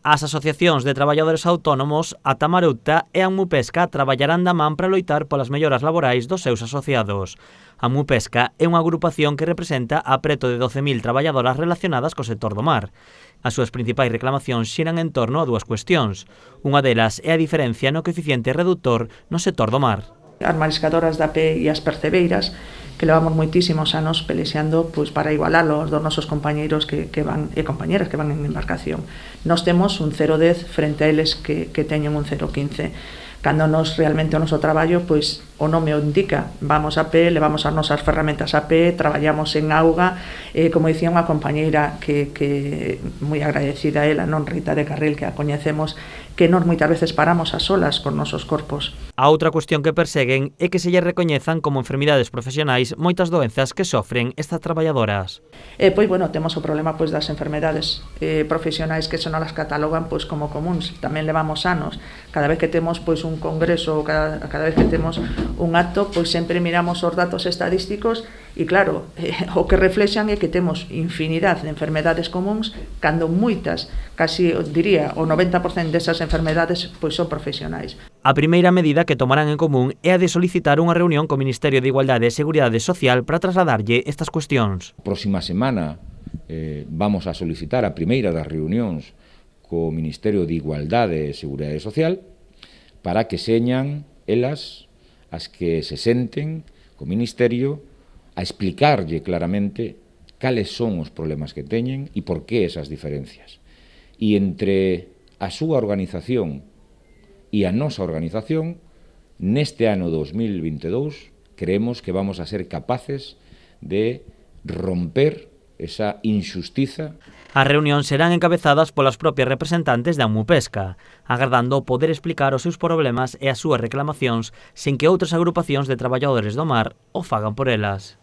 As asociacións de traballadores autónomos, a Tamareuta e a Amupesca traballarán da man para loitar polas melloras laborais dos seus asociados. A Amupesca é unha agrupación que representa a preto de 12.000 traballadoras relacionadas co sector do mar. As súas principais reclamacións xiran en torno a dúas cuestións. Unha delas é a diferencia no coeficiente reductor no sector do mar. As mariscadoras da P e as percebeiras, que levamos moitísimos anos pelexando pois, para igualalo aos dos nosos compañeiros que van e compañeras que van en embarcación. Nós temos un 0,10 frente a eles que teñen un 0,15. Cando nos realmente o noso traballo, pois o nome o indica, vamos a pé, levamos as nosas ferramentas a pé, traballamos en auga, como dicía unha compañeira que moi agradecida a ela, non Rita de Carril, que a coñecemos, que nós moitas veces paramos a solas con nosos corpos. A outra cuestión que perseguen é que se lle recoñezan como enfermidades profesionais moitas doenzas que sofren estas traballadoras. Pois, bueno, temos o problema pois, das enfermedades profesionais que se non as catalogan pois, como comuns. Tamén levamos anos. Cada vez que temos pois, un congreso, cada vez que temos un acto, pois sempre miramos os datos estadísticos e, claro, o que reflexan é que temos infinidade de enfermedades comuns cando moitas, casi diría o 90% desas enfermedades pois son profesionais. A primeira medida que tomarán en común é a de solicitar unha reunión co Ministerio de Igualdade e Seguridade Social para trasladarlle estas cuestións. Próxima semana vamos a solicitar a primeira das reunións co Ministerio de Igualdade e Seguridade Social para que señan elas as que se senten co Ministerio a explicarlle claramente cales son os problemas que teñen e por que esas diferencias. E entre a súa organización e a nosa organización, neste ano 2022, creemos que vamos a ser capaces de romper esa injustiza. As reunións serán encabezadas polas propias representantes da Amupesca, agardando poder explicar os seus problemas e as súas reclamacións sen que outras agrupacións de traballadores do mar o fagan por elas.